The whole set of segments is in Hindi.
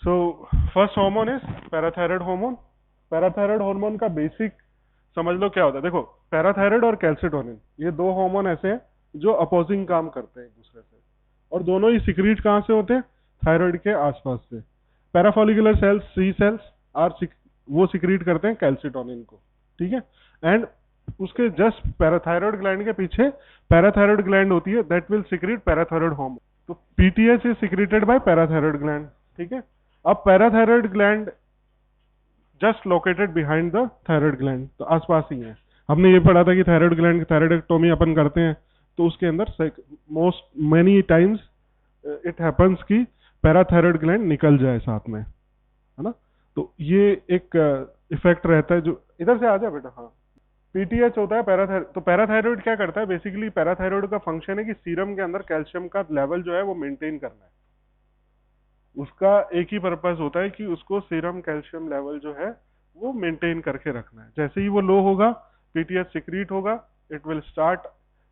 So first hormone is parathyroid hormone. Parathyroid hormone का बेसिक समझ लो क्या होता है। देखो, पैराथायराइड और कैल्सिटोनिन ये दो हार्मोन ऐसे हैं जो अपोजिंग काम करते हैं एक दूसरे से, और दोनों ही सिक्रीट कहाँ से होते हैं? थायराइड के आसपास से। Parafollicular cells, C cells are वो सिक्रीट करते हैं कैल्सिटोनिन को, ठीक है। एंड उसके जस्ट पैराथायराइड ग्लैंड के पीछे पैराथायराइड ग्लैंड होती है, that will secrete parathyroid hormone. तो PTH is secreted by parathyroid gland, ठीक है। अब parathyroid gland just located behind the thyroid gland, तो आसपास ही है। हमने ये पढ़ा था कि थायराइड ग्लैंड की थायराइडेक्टोमी अपन करते हैं, तो उसके अंदर most many times it happens कि पैराथायराइड ग्लैंड निकल जाए साथ में, है ना। तो ये एक इफेक्ट रहता है। जो इधर से आ जाए बेटा, हाँ। पीटीएच होता है पैराथायराइड। तो पैराथायराइड क्या करता है? बेसिकली पैराथायराइड का फंक्शन है कि सीरम के अंदर कैल्शियम का लेवल जो है वो मेंटेन करना है। उसका एक ही पर्पस होता है कि उसको सीरम कैल्शियम लेवल जो है वो मेंटेन करके रखना है। जैसे ही वो लो होगा, पीटीएच सिक्रीट होगा, it will start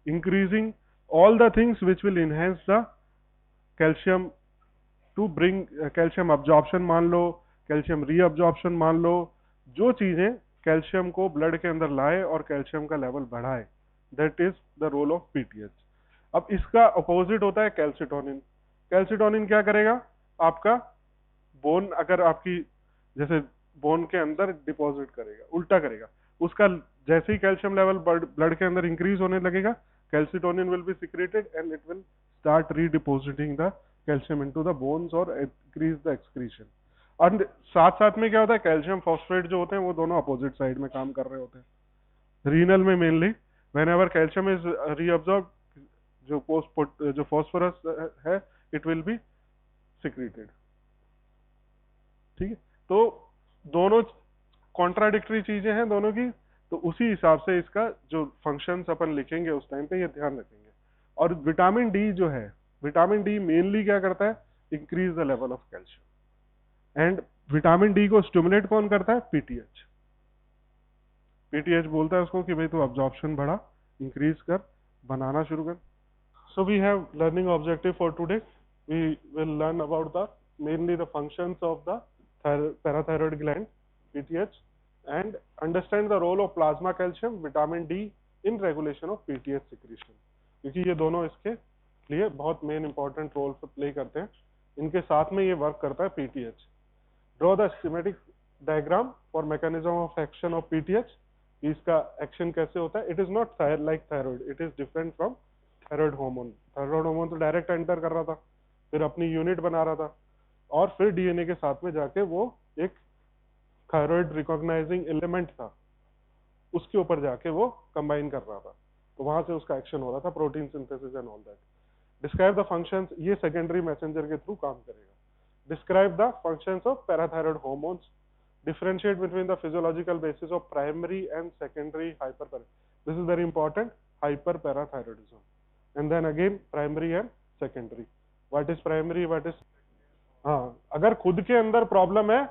increasing all the things which will enhance the calcium to bring calcium absorption मान लो, कैल्शियम रीअब्जॉर्प्शन मान लो, जो चीजें कैल्शियम को ब्लड के अंदर लाए और कैल्शियम का लेवल बढ़ाए, that is the role of PTH. अब इसका अपोजिट होता है कैल्सिटोनिन। कैल्सिटोनिन क्या करेगा? आपका बोन, अगर आपकी जैसे बोन के अंदर डिपॉजिट करेगा, उल्टा करेगा। उसका जैसे ही कैल्शियम लेवल ब्लड के अंदर इंक्रीज होने लगेगा, calcitonin will be secreted and it will start redepositing the calcium into the bones और इंक्रीज द एक्सक्रीशन। और साथ साथ में क्या होता है? कैल्शियम फॉस्फेट जो होते हैं वो दोनों अपोजिट साइड में काम कर रहे होते हैं। रीनल में mainly when ever calcium is reabsorb, जो फॉस्फोरस है, इट विल बी सिक्रीटेड, ठीक है। तो दोनों कॉन्ट्राडिक्टरी चीजें हैं दोनों की, तो उसी हिसाब से इसका जो फंक्शंस अपन लिखेंगे उस टाइम पे ये ध्यान रखेंगे। और विटामिन डी जो है, विटामिन डी मेनली क्या करता है? Increase the level of calcium. And vitamin D को स्टिमुलेट कौन करता है? पीटीएच। पीटीएच बोलता है उसको कि भाई तू अब्जॉर्प्शन बढ़ा, इंक्रीज कर, बनाना शुरू कर। So we have learning objective for today. We will learn about the mainly the functions of the parathyroid gland, PTH, and understand the role of plasma calcium, vitamin D in regulation of PTH secretion. क्योंकि ये दोनों इसके लिए बहुत मेन इंपॉर्टेंट रोल प्ले करते हैं। इनके साथ में ये वर्क करता है PTH। Draw the schematic diagram for mechanism of action of PTH। इसका एक्शन कैसे होता है? It is not like thyroid, it is different from thyroid hormone. Thyroid hormone तो डायरेक्ट एंटर कर रहा था, फिर अपनी यूनिट बना रहा था, और फिर डीएनए के साथ में जाके वो एक थायराइड रिकॉग्नाइजिंग एलिमेंट था, उसके ऊपर जाके वो कंबाइन कर रहा था, तो वहां से उसका एक्शन हो रहा था, protein synthesis and all that. Describe the functions, ये सेकेंडरी मैसेंजर के थ्रू काम करेगा। Describe the functions of parathyroid hormones. Differentiate between the physiological basis of primary and secondary hyper, this is very important, hyperparathyroidism. And then again primary and secondary. What is primary, what is, हाँ, अगर खुद के अंदर प्रॉब्लम है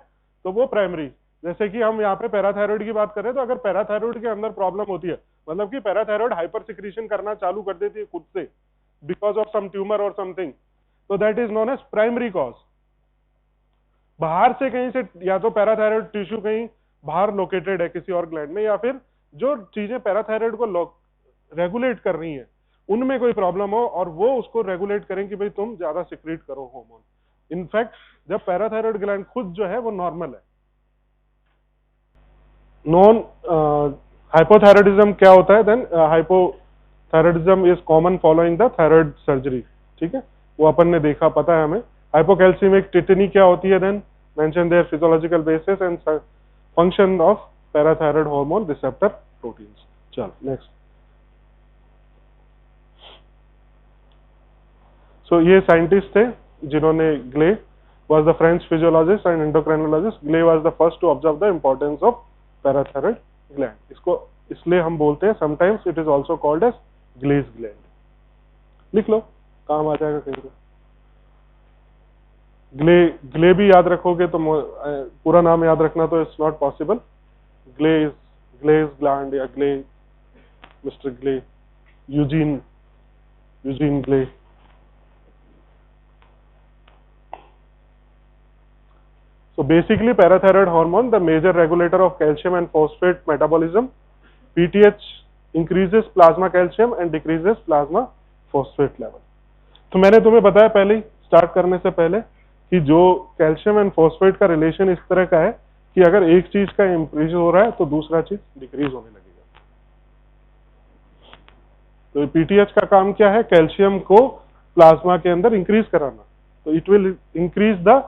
तो वो प्राइमरी। जैसे कि हम यहाँ पे पैराथायराइड की बात कर रहे हैं, तो अगर पैराथायराइड के अंदर प्रॉब्लम होती है, मतलब कि पैराथायराइड हाइपर सिक्रीशन करना चालू कर देती है खुद से बिकॉज ऑफ सम ट्यूमर और समथिंग, तो that is known as primary cause. बाहर से कहीं से, या तो पैराथायराइड टिश्यू कहीं बाहर लोकेटेड है किसी और ग्लैंड में, या फिर जो चीजें पैराथायराइड को रेगुलेट कर रही हैं उनमें कोई प्रॉब्लम हो और वो उसको रेगुलेट करें कि भाई तुम ज्यादा सिक्रीट करो हार्मोन। इनफैक्ट जब पैराथायराइड ग्लैंड खुद जो है वो नॉर्मल है। नॉन हाइपोथायराइडिज्म क्या होता है? Then hypothyroidism is common following the thyroid surgery, ठीक है, वो अपन ने देखा, पता है हमें। हाइपोकैल्सीमिक टिटनी क्या होती है? Then mention their physiological basis and function of parathyroid hormone receptor proteins. चल नेक्स्ट। सो ये साइंटिस्ट थे जिन्होंने, ग्ले was the French physiologist and endocrinologist. Gley was the first to observe the importance of parathyroid gland. इसको इसलिए हम बोलते हैं, sometimes it is also called as Gley's gland. लिख लो, काम आ जाएगा कहीं पे। ग्ले भी याद रखोगे तो पूरा नाम याद रखना तो it's not possible. Gley's gland या Gley, mister Gley, Eugene Gley. So basically parathyroid hormone, the major regulator of calcium and phosphate metabolism. PTH increases plasma calcium and decreases plasma phosphate level. तो मैंने तुम्हें बताया पहले ही स्टार्ट करने से पहले कि जो कैल्शियम एंड फॉस्फेट का रिलेशन इस तरह का है कि अगर एक चीज का इंक्रीज हो रहा है तो दूसरा चीज डिक्रीज होने लगेगा। तो पीटीएच का काम क्या है? कैल्शियम को प्लाज्मा के अंदर इंक्रीज कराना। तो it will increase the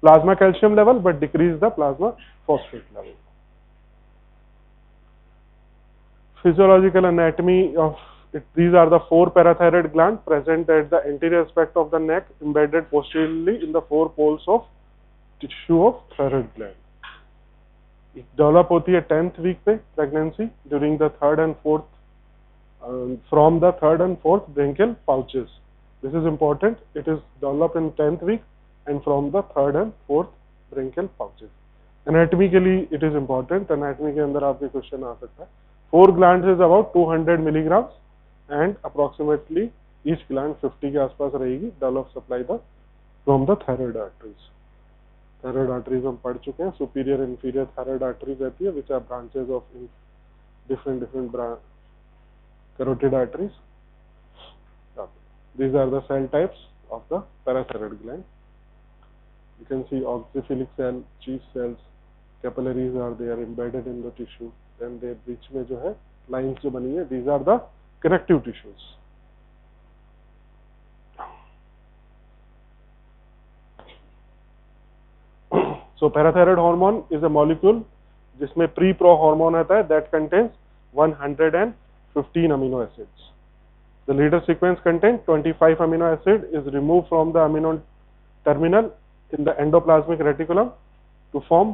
plasma calcium level but decrease the plasma phosphate level. Physiological anatomy of it, these are the four parathyroid glands present at the anterior aspect of the neck, embedded posteriorly in the four poles of tissue of thyroid gland. Develop होती है 10th वीक पे pregnancy during the third and fourth from the third and fourth branchial pouches. This is important. It is develop in 10th week and from the third and fourth branchial pouches. Anatomy के लिए it is important. Anatomy के अंदर आपके क्वेश्चन आ सकता है. 4 glands is about 200 milligrams and approximately each gland 50 के आसपास रहेगी. Develop supply the from the thyroid arteries. Thyroid arteries हम पढ़ चुके हैं. Superior inferior thyroid arteries रहती है which are branches of different carotid arteries. These are the cell types of the parathyroid gland. You can see oxyphilic cell, chief cells, capillaries are there embedded in the tissue. Then their बीच में जो है lines जो बनी है, these are the connective tissues. So parathyroid hormone is a molecule जिसमें pre-pro hormone आता है that contains 115 amino acids. The leader sequence contains 25 amino acid is removed from the amino terminal in the endoplasmic reticulum to form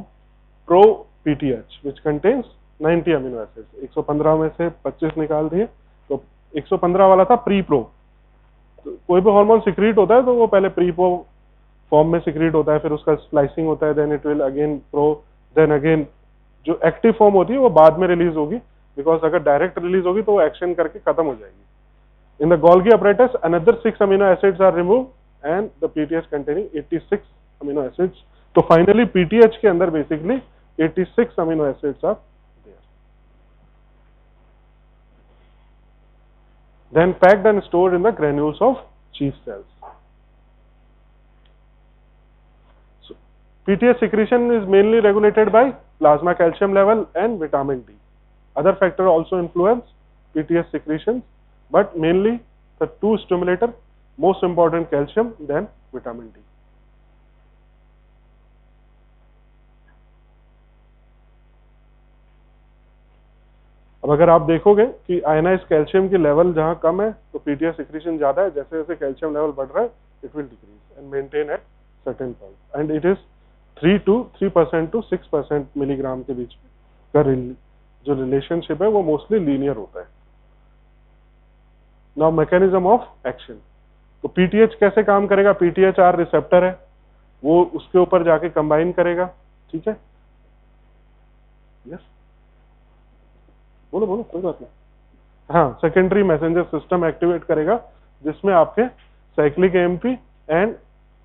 pro-PTH which contains 90 amino acids. 115 में से 25 निकाल दिए तो 115 वाला था प्री-प्रो. तो कोई भी हार्मोन सिक्रीट होता है तो वो पहले प्री-प्रो फॉर्म में सिक्रीट होता है, फिर उसका स्प्लाइसिंग होता है, then it will again pro, then again जो एक्टिव फॉर्म होती है वो बाद में रिलीज होगी, बिकॉज अगर डायरेक्ट रिलीज होगी तो वो एक्शन करके खत्म हो जाएगी. In the Golgi apparatus another 6 amino acids are removed and the PTH containing 86 amino acids. तो फाइनली पीटीएच के अंदर basically 86 amino acids are there. Then packed and stored in the granules of chief cells. So PTH secretion is mainly regulated by plasma calcium level and vitamin D. Other factors also influence PTH secretions, but mainly the two stimulator, most important calcium then vitamin D. अब अगर आप देखोगे कि आयनाइज कैल्शियम की लेवल जहां कम है तो पीटीएच सिक्रीशन ज्यादा है, जैसे जैसे कैल्शियम लेवल बढ़ रहा है it will decrease and maintain at certain point and it is 3% to 6% milligram के बीच का जो रिलेशनशिप है वो मोस्टली लीनियर होता है. Now mechanism of action. तो पीटीएच कैसे काम करेगा? पीटीएचआर रिसेप्टर है, वो उसके ऊपर जाके कंबाइन करेगा. ठीक है, यस बोलो बोलो, कोई बात नहीं. हाँ, सेकेंडरी मैसेंजर सिस्टम एक्टिवेट करेगा जिसमें आपके साइक्लिक एएमपी एंड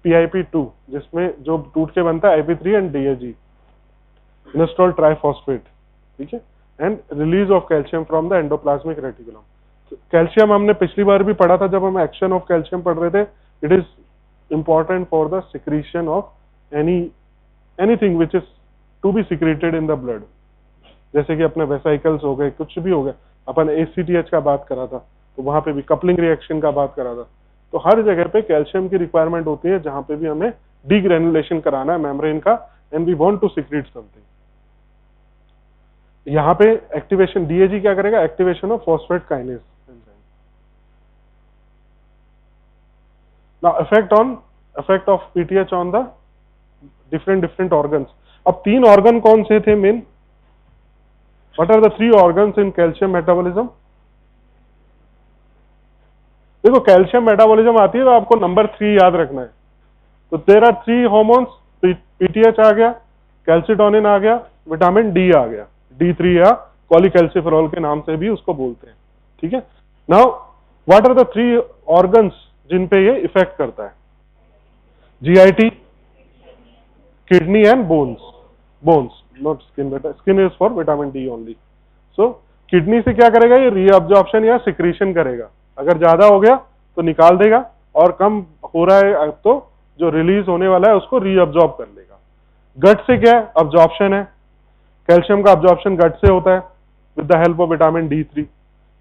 PIP2 जिसमें जो टूट के बनता है IP3 and DAG install triphosphate. ठीक है, and release of calcium from the endoplasmic reticulum. Calcium हमने पिछली बार भी पढ़ा था जब हम एक्शन ऑफ कैल्शियम पढ़ रहे थे. It is important for the secretion of anything which is to be secreted in the blood, जैसे कि अपने वेसाइकल्स हो गए, कुछ भी हो गया. अपन ACTH का बात करा था तो वहां पे भी कपलिंग रिएक्शन का बात करा था. तो हर जगह पे कैल्शियम की रिक्वायरमेंट होती है जहां पे भी हमें डीग्रेनुलेशन कराना है मेम्ब्रेन का and we want to secrete something. यहाँ पे एक्टिवेशन DAG क्या करेगा? Activation of phosphate kinase. Now effect of PTH on the different organs. अब 3 ऑर्गन कौन से थे मेन? What are the 3 organs in calcium metabolism? देखो कैल्शियम मेटाबॉलिज्म आती है तो आपको नंबर 3 याद रखना है. तो देयर आर 3 हार्मोन्स, PTH आ गया, कैल्सिटोनिन आ गया, विटामिन D आ गया. D3 या कॉलीकैल्सिफेरॉल के नाम से भी उसको बोलते हैं. ठीक है. Now what are the 3 organs जिन पे ये इफेक्ट करता है? GIT, kidney and bones not skin, but skin is for vitamin D only. So kidney से क्या करेगा, ये रीअब्जॉर्प्शन या सिक्रीशन करेगा। अगर ज्यादा हो गया तो निकाल देगा, और कम हो रहा है अब तो जो रिलीज होने वाला है उसको रीअब्जॉर्ब कर लेगा। गट से क्या है, अब्जॉर्प्शन है। कैल्शियम का अब्जॉर्प्शन गट से होता है with the help of vitamin D3।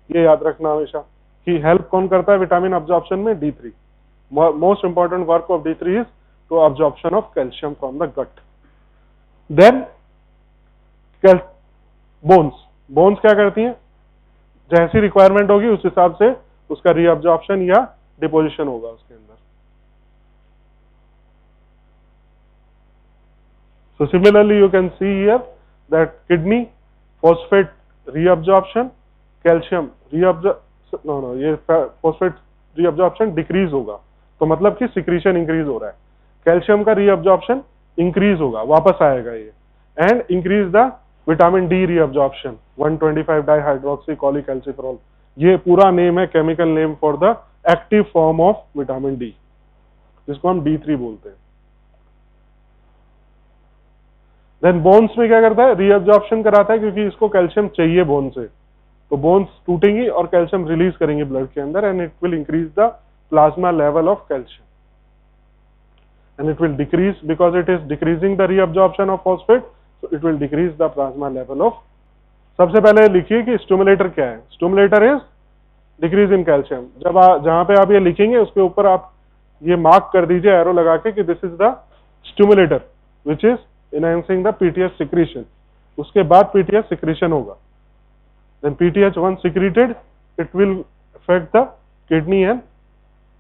ये याद रखना हमेशा कि हेल्प कौन करता है विटामिन अब्जॉर्प्शन में, D3। Most important work of D3 is to absorption of calcium from the gut. Then bones क्या करती हैं, जैसी रिक्वायरमेंट होगी उस हिसाब से उसका रीअब्जॉर्प्शन या डिपोजिशन होगा उसके अंदर। So similarly you can see here that kidney phosphate reabsorption, calcium ये phosphate reabsorption डिक्रीज होगा, तो मतलब कि सिक्रीशन इंक्रीज हो रहा है। कैल्शियम का रीअब्जॉर्प्शन इंक्रीज होगा, वापस आएगा ये, and increase the vitamin D reabsorption 125 dihydroxy cholecalciferol. ये पूरा नेम है, chemical name for the active form of vitamin D, जिसको हम D3 बोलते हैं। देन बोन्स में क्या करता है, रीअब्जॉर्प्शन कराता है, क्योंकि इसको कैल्शियम चाहिए बोन से, तो बोन्स टूटेंगी और कैल्शियम रिलीज करेंगे ब्लड के अंदर, and it will increase the plasma level of calcium, and it will decrease because it is decreasing the reabsorption of phosphate, so it will decrease the plasma level of. सबसे पहले लिखिए कि स्टिमुलेटर क्या है। Stimulator is decrease in calcium. जब जहां पे आप ये लिखेंगे उसके ऊपर आप ये मार्क कर दीजिए एरो लगा के कि this is the stimulator which is enhancing the PTH secretion। उसके बाद PTH secretion होगा। Then PTH once secreted, it will affect the kidney and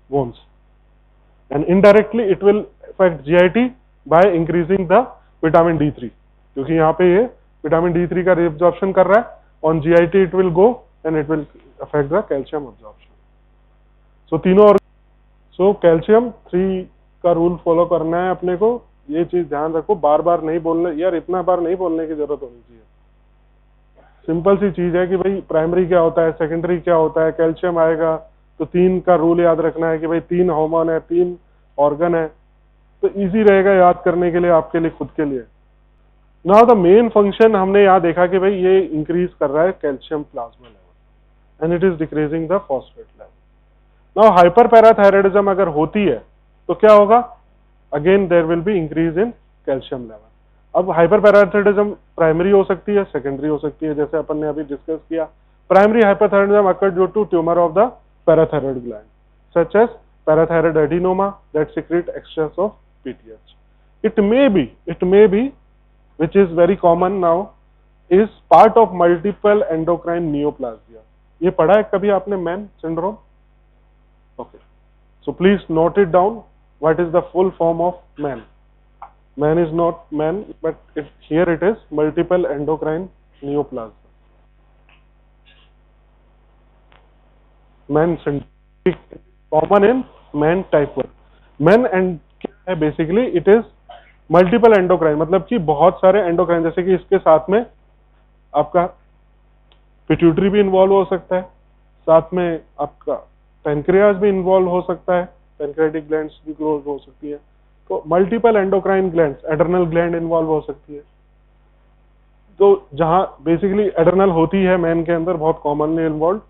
bones, and indirectly it will affect GIT by increasing the vitamin D3, क्योंकि यहाँ पे ये vitamin D3 का reabsorption कर रहा है, on GIT it will go and it will affect the calcium absorption। So तीनों और कैल्शियम 3 का रूल फॉलो करना है अपने को। ये चीज ध्यान रखो, बार बार नहीं बोलने, यार इतना बार नहीं बोलने की जरूरत होनी चाहिए। सिंपल सी चीज है कि भाई प्राइमरी क्या होता है, सेकेंडरी क्या होता है, कैल्शियम आएगा तो 3 का रूल याद रखना है कि भाई 3 हार्मोन है, 3 ऑर्गन है, तो इजी रहेगा याद करने के लिए, आपके लिए, खुद के लिए। नाउ द मेन फंक्शन हमने यहाँ देखा कि भाई ये इंक्रीज कर रहा है calcium plasma level and it is decreasing the phosphate level. Now hyperparathyroidism अगर होती है तो क्या होगा, again there will be increase in calcium level. अब हाइपरपैराथायराइडिज्म प्राइमरी हो सकती है, सेकेंडरी हो सकती है, जैसे अपन ने अभी डिस्कस किया। Primary hyperthyroidism occur due to tumour of the parathyroid gland such as parathyroid adenoma that secrete excess of PTH। it may be which is very common now is part of multiple endocrine neoplasia। ये पढ़ा है कभी आपने man syndrome? okay, so please note it down, what is the full form of man? Man is not man, but here it is multiple endocrine neoplasia। Man syndrome common in man type 1। man and क्या है basically, it is multiple endocrine, मतलब कि बहुत सारे एंडोक्राइन, जैसे कि इसके साथ में आपका पिट्यूटरी भी इन्वॉल्व हो सकता है, साथ में आपका पैनक्रियाज भी इन्वॉल्व हो सकता है, पैनक्रियाटिक ग्लैंड्स भी ग्रोथ हो सकती है, तो multiple endocrine glands, adrenal gland involve हो सकती है। तो जहां बेसिकली एड्रेनल होती है मैन के अंदर बहुत कॉमनली इन्वॉल्व,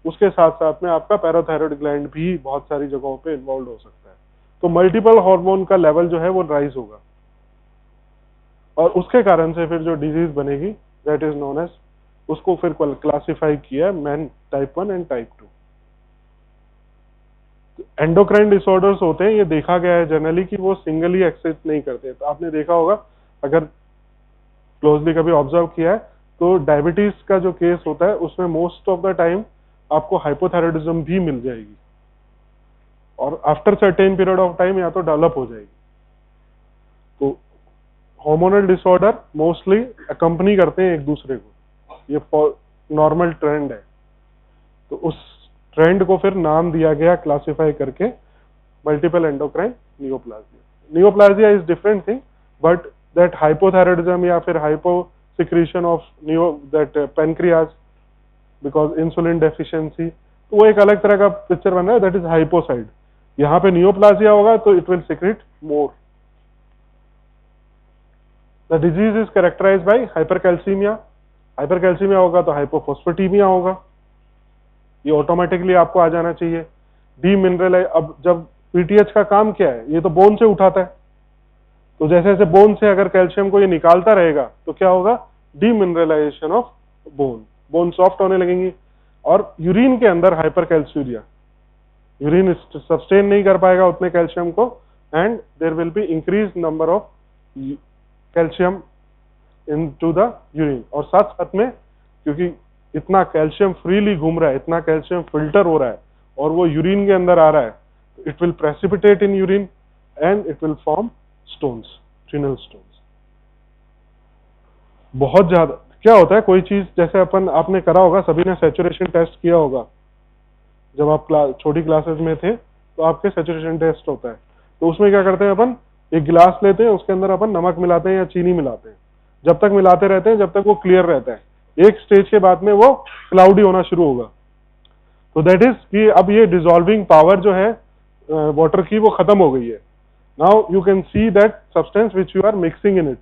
उसके साथ साथ में आपका पैराथायरॉइड ग्लैंड भी बहुत सारी जगहों पे इन्वॉल्व हो सकता है। तो मल्टीपल हार्मोन का लेवल जो है वो राइज होगा, और उसके कारण से फिर जो डिजीज बनेगी दैट इज नोन एज, उसको फिर क्लासिफाई किया है man type 1 and type 2। Endocrine disorders होते हैं, ये देखा गया है जनरली कि वो सिंगली एक्सेस नहीं करते। तो आपने देखा होगा, अगर क्लोजली कभी ऑब्जर्व किया है, तो डायबिटीज का जो केस होता है उसमें मोस्ट ऑफ द टाइम आपको हाइपोथायराइडिज्म भी मिल जाएगी, और after certain period of time या तो डेवलप हो जाएगी। तो हार्मोनल डिसऑर्डर मोस्टली अकम्पनी करते हैं एक दूसरे को, ये नॉर्मल ट्रेंड है। तो उस ट्रेंड को फिर नाम दिया गया क्लासिफाई करके multiple endocrine neoplasia. Neoplasia is different thing, but that hypothyroidism या फिर hypo secretion of that pancreas because insulin deficiency, तो वो एक अलग तरह का पिक्चर बन रहा है, दैट इज हाइपोसाइड। यहाँ पे नियोप्लाजिया होगा तो it will secrete more. The disease is characterize by hypercalcaemia, hypercalcaemia होगा तो हाइपोफोस्फेटीमिया होगा, ये ऑटोमेटिकली आपको आ जाना चाहिए। डी मिनरल, अब जब पीटीएच का काम क्या है, ये तो बोन से उठाता है, तो जैसे जैसे बोन से अगर कैल्शियम को ये निकालता रहेगा तो क्या होगा, demineralisation of bone, bone soft होने लगेंगी। और यूरिन के अंदर हाइपरकैल्सूरिया, यूरिन सस्टेन नहीं कर पाएगा उतने कैल्शियम को, and there will be increase number of calcium into the urine. और साथ साथ में क्योंकि इतना कैल्शियम फ्रीली घूम रहा है, इतना कैल्शियम फिल्टर हो रहा है और वो यूरिन के अंदर आ रहा है, it will precipitate in urine and it will form stones, renal stones. बहुत ज्यादा क्या होता है, कोई चीज जैसे आपने करा होगा, सभी ने सैचुरेशन टेस्ट किया होगा जब आप छोटी क्लासेस में थे, तो आपके सैचुरेशन टेस्ट होता है, तो उसमें क्या करते हैं अपन, एक गिलास लेते हैं, उसके अंदर अपन नमक मिलाते हैं या चीनी मिलाते हैं, जब तक मिलाते रहते हैं जब तक वो क्लियर रहता है, एक स्टेज के बाद में वो क्लाउडी होना शुरू होगा। तो दैट इज कि अब ये डिसॉल्विंग पावर जो है वाटर की वो खत्म हो गई है। Now you can see that substance which you are mixing in it,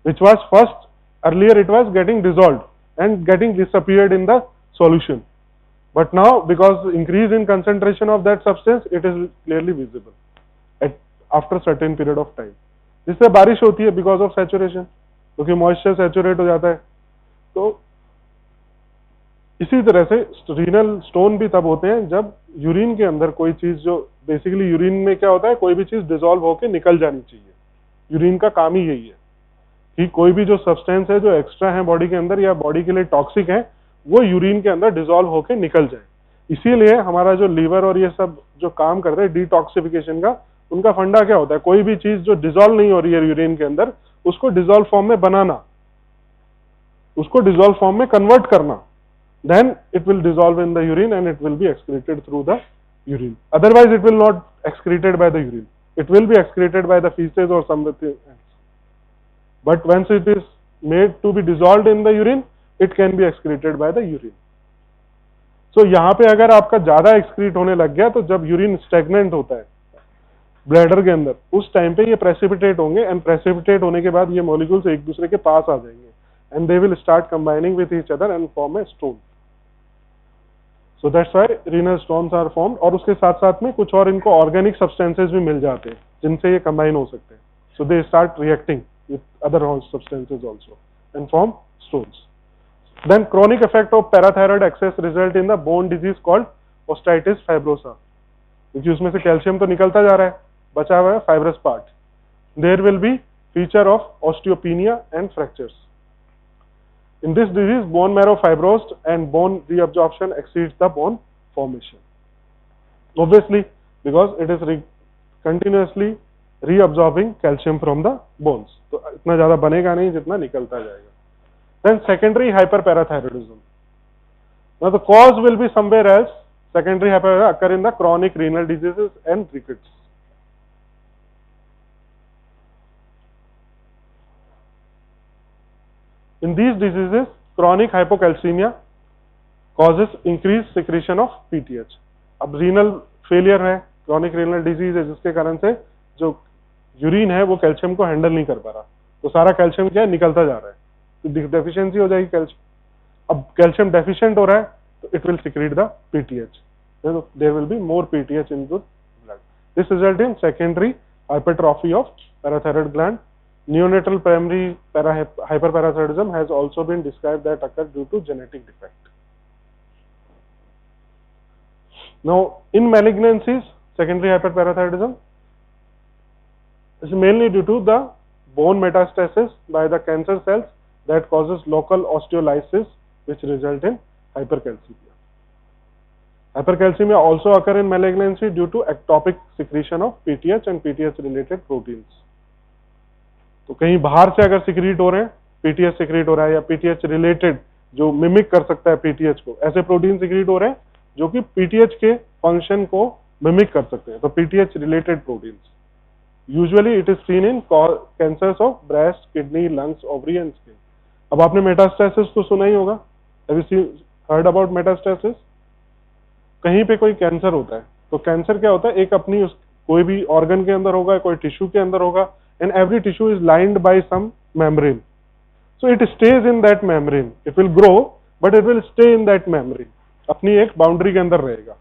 which was first earlier it was getting dissolved and getting disappeared in the solution, but now because increase in concentration of that substance it is clearly visible at after certain period of time, जिससे बारिश होती है because of saturation, क्योंकि मॉइस्चर सैचुरेट हो जाता है। तो इसी तरह से रीनल स्टोन भी तब होते हैं जब यूरिन के अंदर कोई चीज, जो बेसिकली यूरिन में क्या होता है, कोई भी चीज डिसॉल्व होकर निकल जानी चाहिए, यूरिन का काम ही यही है कि कोई भी जो सब्सटेंस है जो एक्स्ट्रा है बॉडी के अंदर या बॉडी के लिए टॉक्सिक है, वो यूरिन के अंदर डिसॉल्व होकर निकल जाए। इसीलिए हमारा जो लीवर और ये सब जो काम करते हैं डिटॉक्सिफिकेशन का, उनका फंडा क्या होता है, कोई भी चीज जो डिसॉल्व नहीं हो रही है यूरिन के अंदर, उसको डिसॉल्व फॉर्म में बनाना, उसको डिसॉल्व फॉर्म में कन्वर्ट करना, then it will dissolve in the urine and it will be excreted through the urine. Otherwise it will not excreted by the urine, it will be excreted by the faeces और something. But once it is made to be dissolved in the urine, it can be excreted by the urine. So यहाँ पे अगर आपका ज्यादा एक्सक्रीट होने लग गया, तो जब यूरिन स्टेगनेंट होता है ब्लैडर के अंदर, उस टाइम पे ये प्रेसिपिटेट होंगे, एंड प्रेसिपिटेट होने के बाद ये मॉलिक्यूल्स एक दूसरे के पास आ जाएंगे and they will start combining with each other and form a stone. So that's why renal stones are formed. और उसके साथ साथ में कुछ और इनको ऑर्गेनिक सब्सटेंसेस भी मिल जाते हैं जिनसे ये कंबाइन हो सकते हैं, so they start reacting with other substances also and form stones. Then chronic effect of parathyroid excess result in the bone disease called osteoitis fibrosa, क्योंकि उसमें से कैल्शियम तो निकलता जा रहा है, बचा हुआ है fibrous part. There will be feature of osteopenia and fractures. In this disease, bone marrow fibrosed and bone reabsorption exceeds the bone formation. Obviously, because it is continuously reabsorbing calcium from the bones, तो इतना ज्यादा बनेगा नहीं जितना निकलता जाएगा। Then secondary hyperparathyroidism. Now the cause will be somewhere else. Secondary hyperparathyroidism occur in the chronic renal diseases and rickets. In these diseases, chronic hypocalcemia causes increased secretion of PTH. अब रीनल फेलियर है, chronic renal disease है, जिसके कारण से जो यूरिन है वो कैल्शियम को हैंडल नहीं कर पा रहा, तो सारा कैल्शियम क्या है, निकलता जा रहा है, तो डेफिशिएंसी हो जाएगी कैल्शियम। अब कैल्शियम डेफिशिएंट हो रहा है तो it will secrete the PTH, there will be more PTH in the blood. This result in secondary hypertrophy of parathyroid gland. Neonatal primary hyperparathyroidism has also been described that occur due to genetic defect. Now in malignancies, secondary hyperparathyroidism is mainly due to the bone metastasis by the cancer cells that causes local osteolysis, which result in hypercalcemia. Hypercalcemia also occur in malignancy due to ectopic secretion of PTH and PTH related proteins. तो कहीं बाहर से अगर सिक्रीट हो रहे हैं, PTH सिक्रीट हो रहा है या PTH रिलेटेड जो मिमिक कर सकता है PTH को, ऐसे प्रोटीन सिक्रीट हो रहे हैं जो कि PTH के फंक्शन को मिमिक कर सकते हैं, तो PTH related proteins. Usually it is seen in cancers of breast, kidney, lungs, ovary and skin. अब आपने मेटास्टेसिस तो सुना ही होगा, have you heard about metastasis? कहीं पे कोई कैंसर होता है, तो कैंसर क्या होता है, एक अपनी कोई भी ऑर्गन के अंदर होगा, कोई टिश्यू के अंदर होगा, and every tissue is lined by some membrane. So it stays in that membrane. It will grow, but it will stay in that membrane. अपनी एक बाउंड्री के अंदर रहेगा.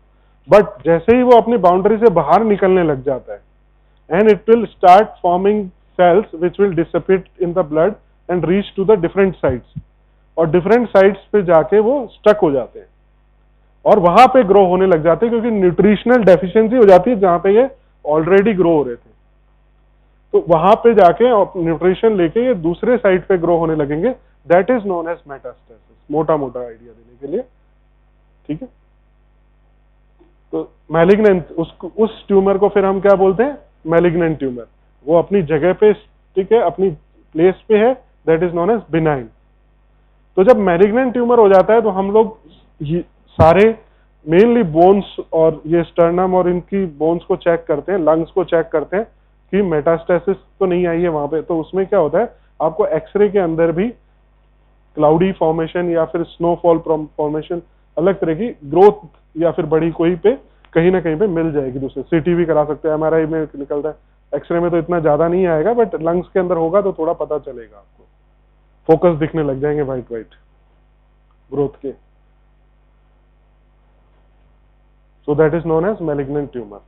बट जैसे ही वो अपनी बाउंड्री से बाहर निकलने लग जाता है, and it will start forming cells which will dissipate in the blood and reach to the different sites. और different sites पे जाके वो stuck हो जाते हैं और वहां पे ग्रो होने लग जाते हैं, क्योंकि न्यूट्रिशनल डेफिशिएंसी हो जाती है जहां पे ये ऑलरेडी ग्रो हो रहे थे. तो वहां पे जाके न्यूट्रिशन लेके ये दूसरे साइड पे ग्रो होने लगेंगे. That is known as metastasis. मोटा मोटा आइडिया देने के लिए, ठीक है. तो मैलिग्नेंट, उस ट्यूमर को फिर हम क्या बोलते हैं? Malignant tumour. वो अपनी जगह पे, ठीक है, अपनी प्लेस पे है. That is known as benign. तो जब मैलिग्नेंट ट्यूमर हो जाता है तो हम लोग सारे मेनली बोन्स और ये स्टर्नम और इनकी बोन्स को चेक करते हैं, लंग्स को चेक करते हैं कि मेटास्टेसिस तो नहीं आई है वहां पे. तो उसमें क्या होता है, आपको एक्सरे के अंदर भी क्लाउडी फॉर्मेशन या फिर स्नोफॉल फॉर्मेशन, अलग तरह की ग्रोथ या फिर बड़ी कोई पे कहीं ना कहीं पे मिल जाएगी. दूसरे सीटी भी करा सकते हैं, एमआरआई में निकलता है. एक्सरे में तो इतना ज्यादा नहीं आएगा, बट लंग्स के अंदर होगा तो थोड़ा पता चलेगा आपको. फोकस दिखने लग जाएंगे व्हाइट व्हाइट ग्रोथ के. So that is known as malignant tumour.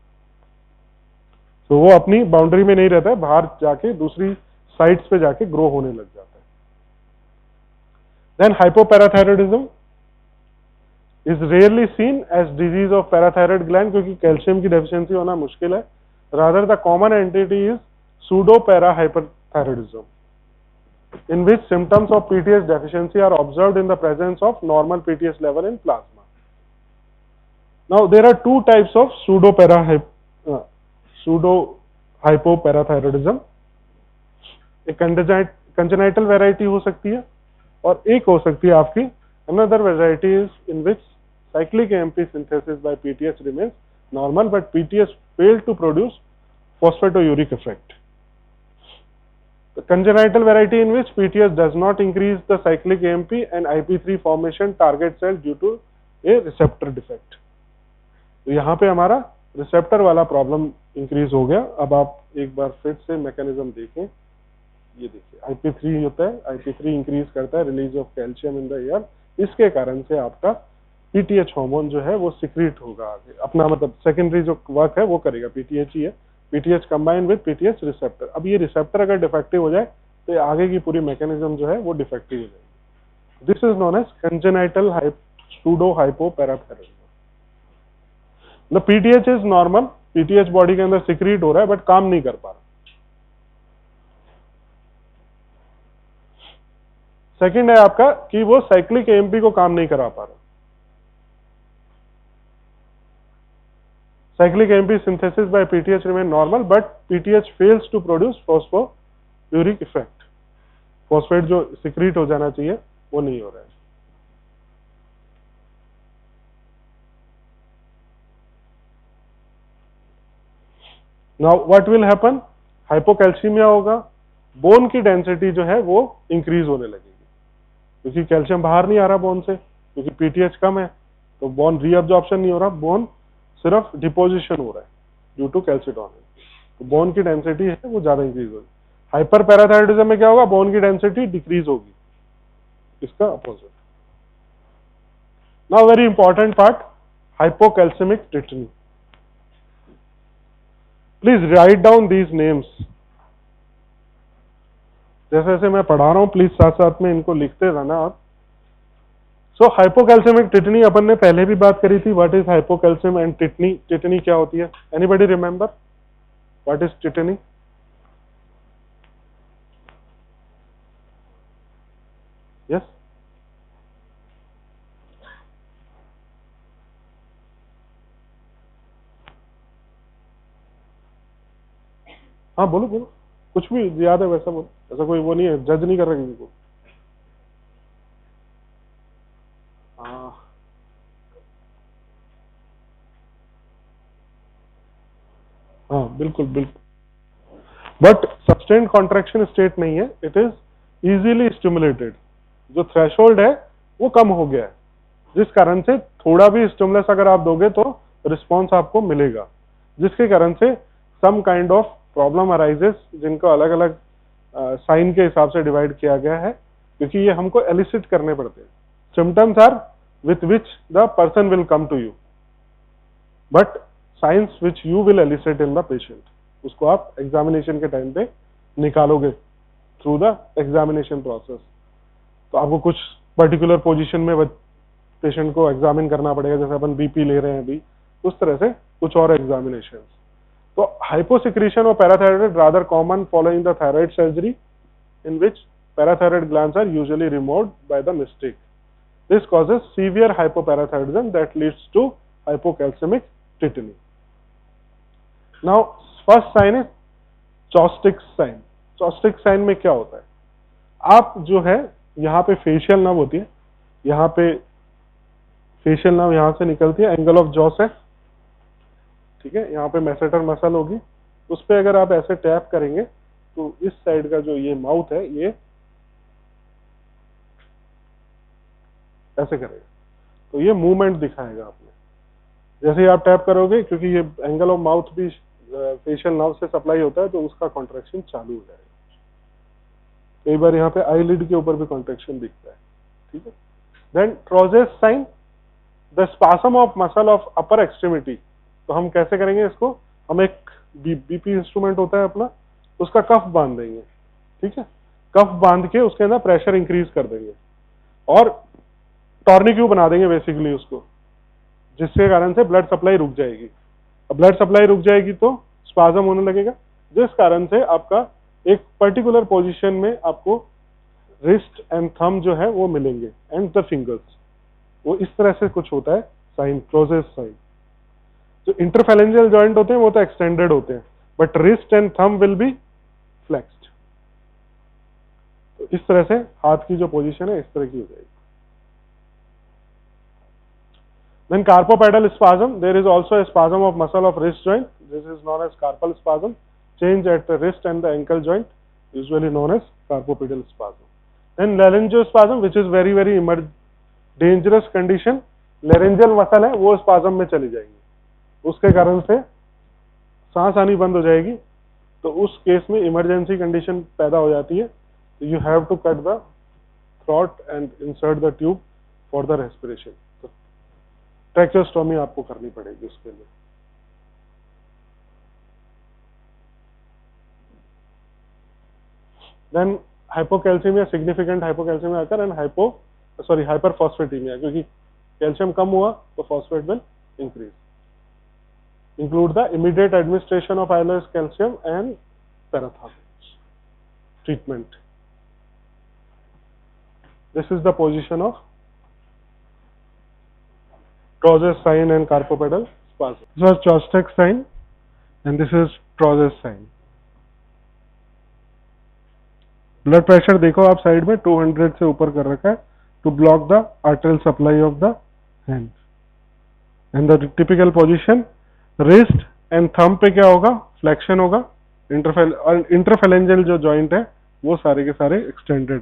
तो वो अपनी बाउंड्री में नहीं रहता है, बाहर जाके दूसरी साइट्स पे जाके ग्रो होने लग जाता है. Then hypoparathyroidism is rarely seen as disease of parathyroid gland, क्योंकि कैल्शियम की डेफिशिएंसी होना मुश्किल है. Rather the common entity is pseudo para hyperthyroidism, in which symptoms of PTH deficiency are observed in the presence of normal PTH level in plasma. Now there are two types of pseudo hypoparathyroidism. एक congenital variety हो सकती है और एक हो सकती है आपकी another variety is in which cyclic AMP synthesis by PTH remains normal but PTH failed to produce phosphatouric effect. The congenital variety in which PTH does not increase the cyclic AMP and IP3 formation target cell due to a receptor defect. तो यहाँ पे हमारा रिसेप्टर वाला प्रॉब्लम इंक्रीज हो गया. अब आप एक बार फिर से मैकेनिज्म देखें. ये देखिए IP3 होता है, IP3 इंक्रीज करता है release of calcium in the air. इसके कारण से आपका PTH हार्मोन जो है वो सिक्रीट होगा आगे, अपना मतलब सेकेंडरी जो वर्क है वो करेगा. PTH ही है, PTH combine with PTH receptor. अब ये रिसेप्टर अगर डिफेक्टिव हो जाए तो आगे की पूरी मैकेनिज्म जो है वो डिफेक्टिव हो जाएगी. This is known as congenital pseudo hypoparathyroidism. The PTH is normal, PTH body के अंदर सिक्रीट हो रहा है बट काम नहीं कर पा रहा. सेकंड है आपका कि वो साइक्लिक AMP को काम नहीं करा पा रहा. Cyclic AMP synthesis by PTH remain normal, but PTH fails to produce phosphoruric effect. Phosphate जो secrete हो जाना चाहिए वो नहीं हो रहा है. Now what will happen? Hypocalcemia होगा, बोन की डेंसिटी जो है वो इंक्रीज होने लगेगी, क्योंकि कैल्शियम बाहर नहीं आ रहा बोन से, क्योंकि PTH कम है तो बोन रीअब्जॉर्प्शन नहीं हो रहा, बोन सिर्फ डिपोजिशन हो रहा है ड्यू टू कैल्सिटोनिन. तो बोन की डेंसिटी है वो ज्यादा इंक्रीज होगी. हाइपर पैराथायरॉयडिज्म में क्या होगा? बोन की डेंसिटी डिक्रीज होगी, इसका opposite. Now very important part, hypocalcemic tetany. Please write down these names. जैसे जैसे मैं पढ़ा रहा हूं प्लीज साथ साथ में इनको लिखते रहना आप. सो हाइपोकैल्सेमिक टिटनी अपन ने पहले भी बात करी थी. What is hypocalcium and tetany? Tetany क्या होती है? Anybody remember what is tetany? Yes, हाँ बोलो बोलो, कुछ भी याद है वैसा बोलो. ऐसा कोई वो नहीं है, जज नहीं कर रहे किसी को. हाँ बिल्कुल बिल्कुल. बट सस्टेन्ड कॉन्ट्रैक्शन स्टेट नहीं है, इट इज इजीली स्टिमुलेटेड. जो थ्रेशोल्ड है वो कम हो गया है, जिस कारण से थोड़ा भी स्टिमुलस अगर आप दोगे तो रिस्पॉन्स आपको मिलेगा, जिसके कारण से some kind of problem arises जिनको अलग अलग साइन के हिसाब से डिवाइड किया गया है, क्योंकि ये हमको एलिसिट करने पड़ते हैं. Symptoms are with which the person will come to you, but signs which you will elicit in the patient, उसको आप एग्जामिनेशन के टाइम पे निकालोगे थ्रू द एग्जामिनेशन प्रोसेस. तो आपको कुछ पर्टिकुलर पोजीशन में पेशेंट को एग्जामिन करना पड़ेगा, जैसे अपन बीपी ले रहे हैं अभी, उस तरह से कुछ और एग्जामिनेशन. तो हाइपोसिक्रीशन और parathyroid rather common following the thyroid surgery in which parathyroid glands are usually removed by the mistake. This causes severe hypoparathyroidism that leads to hypocalcemic tetany. Now first sign is Chvostek sign. Chvostek sign में क्या होता है, आप जो है यहाँ पे फेशियल नर्व होती है, यहाँ पे फेशियल नर्व यहाँ से निकलती है, एंगल ऑफ जॉ से, ठीक है, यहाँ पे मैसेटर मसल होगी, उस पे अगर आप ऐसे टैप करेंगे तो इस साइड का जो ये माउथ है ये ऐसे करेगा, तो ये मूवमेंट दिखाएगा आपने. जैसे ही आप टैप करोगे, क्योंकि ये एंगल ऑफ माउथ भी फेशियल नर्व से सप्लाई होता है, तो उसका कॉन्ट्रैक्शन चालू हो जाएगा. कई बार यहाँ पे आईलिड के ऊपर भी कॉन्ट्रैक्शन दिखता है, ठीक है. Then Trousseau's sign, the spasm of muscle of upper extremity. तो हम कैसे करेंगे इसको, हम एक बीपी इंस्ट्रूमेंट होता है अपना, उसका कफ बांध देंगे, ठीक है, कफ बांध के उसके अंदर प्रेशर इंक्रीज कर देंगे और टॉर्निक्यू बना देंगे बेसिकली उसको, जिसके कारण से ब्लड सप्लाई रुक जाएगी. अब ब्लड सप्लाई रुक जाएगी तो स्पाजम होने लगेगा, जिस कारण से आपका एक पर्टिकुलर पोजीशन में आपको रिस्ट एंड थंब जो है वो मिलेंगे एंड द फिंगर्स. वो इस तरह से कुछ होता है साइन, ट्रोजेस साइन. जो इंटरफेरेंजियल जॉइंट होते हैं वो तो एक्सटेंडेड होते हैं, but wrist and thumb will be flexed. तो इस तरह से हाथ की जो पोजीशन है इस तरह की हो जाएगी. Then carpopedal spasm, there is also a spasm of muscle of wrist joint. This is known as carpal spasm. Change at the wrist and the ankle joint, usually known as carpopedal spasm. Then laryngospasm, which is very dangerous condition. Laryngeal muscle है वो spasm में चली जाएंगी, उसके कारण से सांस आनी बंद हो जाएगी. तो उस केस में इमरजेंसी कंडीशन पैदा हो जाती है. You have to cut the throat and insert the tube for the respiration. Tracheostomy आपको करनी पड़ेगी उसके लिए. देन हाइपोकैल्सीमिया, सिग्निफिकेंट हाइपोकैल्सीमिया आकर एंड हाइपरफॉस्फेटीमिया, क्योंकि कैल्शियम कम हुआ तो phosphate will increase. Include the immediate administration of ironless calcium and parathyroid treatment. This is the position of Trozes sign and carpopedal spasm. This is Chostek sign and this is Trozes sign. Blood pressure देखो आप साइड में 200 से ऊपर कर रखा है to block the arterial supply of the hand. And the typical position, wrist and thumb पे क्या होगा, फ्लेक्शन होगा. इंटरफेरेंजियल जो जॉइंट है वो सारे के सारे एक्सटेंडेड